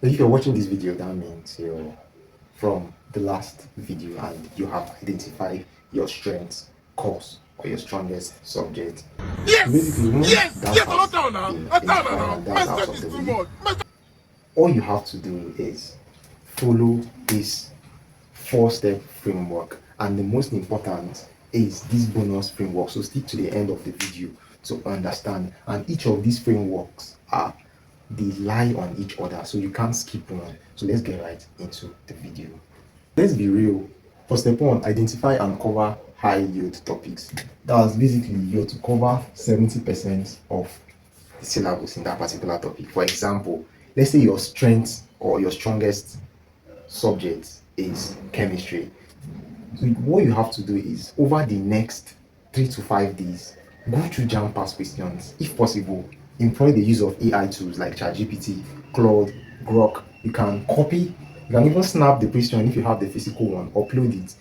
If you're watching this video, that means you're from the last video and you have identified your strengths, course, or your strongest subject. So basically, once that has been identified and that's out of the way, all you have to do is follow this four-step framework, and the most important is this bonus framework. So stick to the end of the video to understand, and each of these frameworks are they lie on each other, so you can't skip one. So let's get right into the video. Let's be real. For step one, identify and cover high yield topics. That's basically you're to cover 70% of the syllabus in that particular topic. For example, let's say your strength or your strongest subject is chemistry. So what you have to do is over the next 3 to 5 days, go through JAMB past questions. If possible, employ the use of AI tools like ChatGPT, Claude, Grok. You can copy, you can even snap the question if you have the physical one, upload it,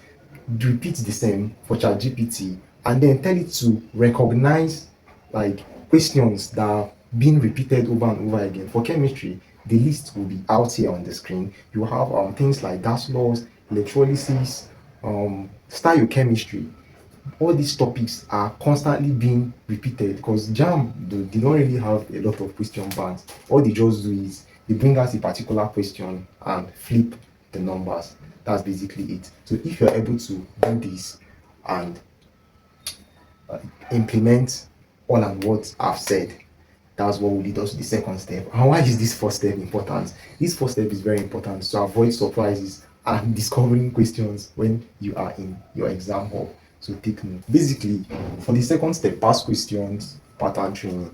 repeat the same for ChatGPT, and then tell it to recognize like questions that are being repeated over and over again. For chemistry, the list will be out here on the screen. You have things like gas laws, electrolysis, stoichiometry. All these topics are constantly being repeated because JAMB they don't really have a lot of question banks. All they just do is they bring us a particular question and flip the numbers. That's basically it. So if you're able to do this and implement all and what I've said, that's what will lead us to the second step. And why is this first step important? This first step is very important to avoid surprises and discovering questions when you are in your exam hall. So take note. Basically, for the second step, past questions, pattern training.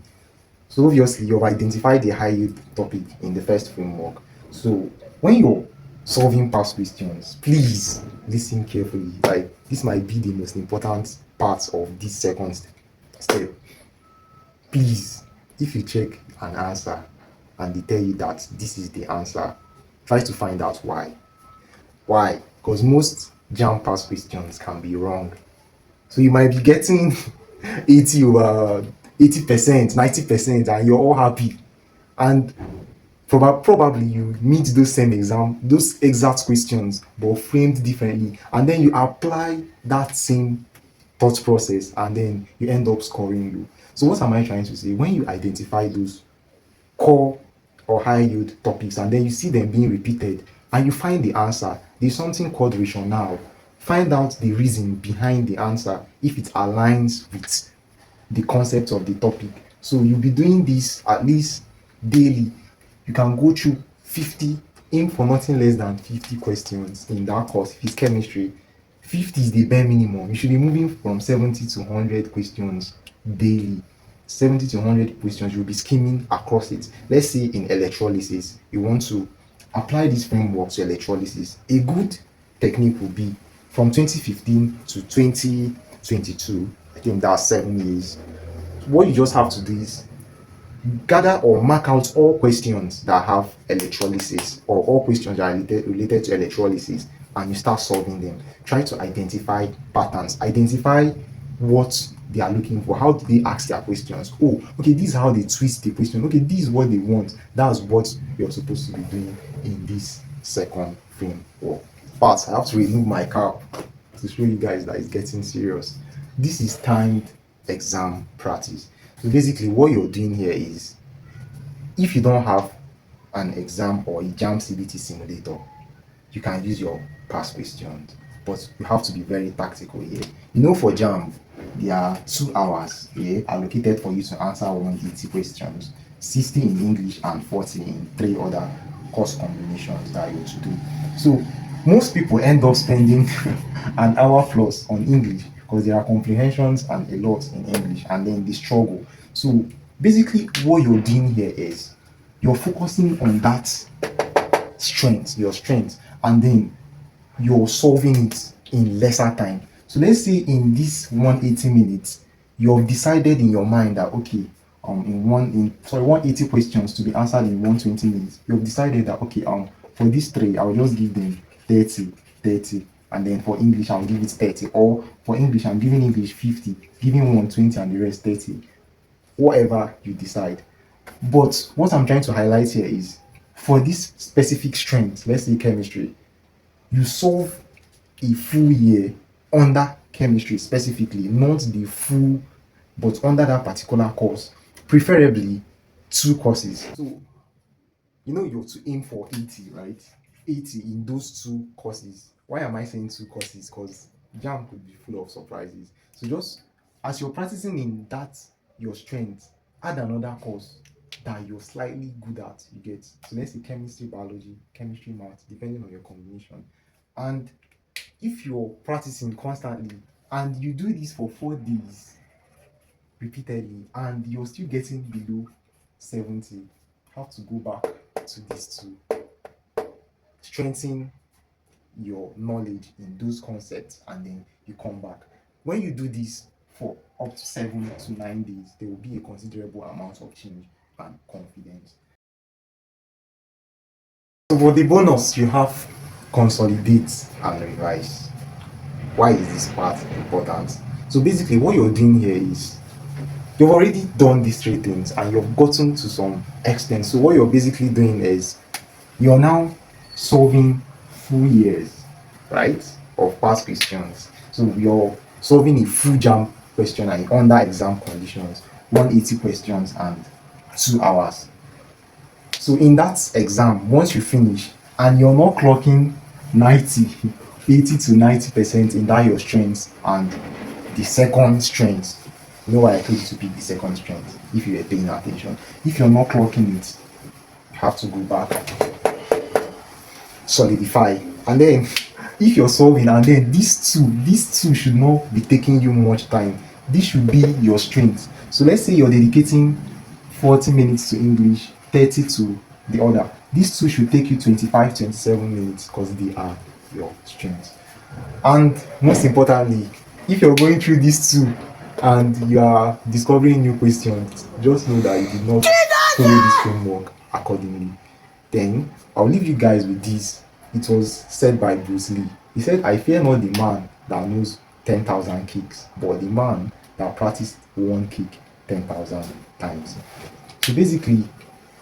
So obviously, you've identified the high yield topic in the first framework. So when you're solving past questions, please listen carefully. Like this might be the most important part of this second step. Please, if you check an answer and they tell you that this is the answer, try to find out why. Why? Because most jam pass questions can be wrong. So you might be getting 80 over 80%, 90%, and you're all happy. And probably you meet those exact questions, but framed differently, and then you apply that same thought process, and then you end up scoring low. So what am I trying to say? When you identify those core or high yield topics and then you see them being repeated and you find the answer, there's something called rationale. Find out the reason behind the answer if it aligns with the concept of the topic. So you'll be doing this at least daily. You can go through 50, aim for nothing less than 50 questions in that course. If it's chemistry, 50 is the bare minimum. You should be moving from 70 to 100 questions daily. 70 to 100 questions, you'll be skimming across it. Let's say in electrolysis, you want to apply this framework to electrolysis. A good technique will be from 2015 to 2022. I think that's 7 years. What you just have to do is gather or mark out all questions that have electrolysis or all questions that are related to electrolysis, and you start solving them. Try to identify patterns, identify what they are looking for. How do they ask their questions? Oh, okay, this is how they twist the question. Okay, this is what they want. That's what you're supposed to be doing in this second framework. But I have to remove my cap to show you guys that it's getting serious. This is timed exam practice. So basically what you're doing here is, if you don't have an exam or a JAMB CBT simulator, you can use your past questions, but you have to be very tactical here. For JAMB, there are 2 hours here allocated for you to answer 180 questions, 60 in English and 40 in 3 other course combinations that you're to do. So most people end up spending an hour plus on English because there are comprehensions and a lot in English, and then they struggle. So basically what you're doing here is you're focusing on that your strength, and then you're solving it in lesser time. So let's say in this 180 minutes, you've decided in your mind that okay, 180 questions to be answered in 120 minutes. You've decided that okay, for these 3, I'll just give them 30, 30, and then for English I'll give it 30, or for English I'm giving English 50, giving 120 and the rest 30. Whatever you decide. But what I'm trying to highlight here is for this specific strength, let's say chemistry, you solve a full year under chemistry specifically, not the full, but under that particular course, preferably 2 courses. So you have to aim for 80, right? 80 in those 2 courses. Why am I saying 2 courses? Because JAMB could be full of surprises. So just as you're practicing in that your strength, add another course that you're slightly good at. You get, so let's say chemistry, biology, chemistry, math, depending on your combination. And if you're practicing constantly and you do this for 4 days repeatedly and you're still getting below 70, you have to go back to these two, strengthen your knowledge in those concepts, and then you come back. When you do this for up to 7 to 9 days, there will be a considerable amount of change and confidence. So for the bonus, you have consolidate and revise. Why is this part important? So basically what you're doing here is you've already done these 3 things and you've gotten to some extent. So what you're basically doing is you're now solving full years, right, of past questions. So you're solving a full JAMB question and under exam conditions, 180 questions and 2 hours. So in that exam, once you finish and you're not clocking 90, 80 to 90% in that your strengths and the second strength, you know why I told you to pick the second strength if you were paying attention. If you're not clocking it, you have to go back, solidify, and then if you're solving, and then these two should not be taking you much time. This should be your strength. So let's say you're dedicating 40 minutes to English, 30 to the other. These two should take you 25-27 minutes because they are your strengths. And most importantly, if you're going through these two and you are discovering new questions, just know that you did not follow this framework accordingly. Then I'll leave you guys with this. It was said by Bruce Lee. He said, "I fear not the man that knows 10,000 kicks, but the man that practiced one kick 10,000 times." So basically,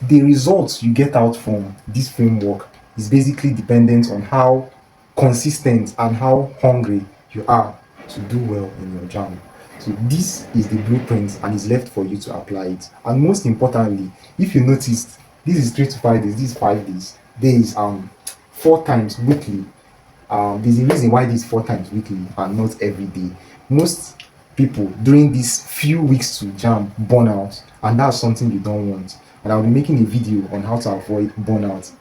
the results you get out from this framework is basically dependent on how consistent and how hungry you are to do well in your JAMB. So this is the blueprint and it's left for you to apply it. And most importantly, if you noticed, this is 3 to 5 days, this is 5 days. There is 4 times weekly. There's a reason why this 4 times weekly and not every day. Most people during these few weeks to JAMB burn out, and that's something you don't want. And I'll be making a video on how to avoid burnout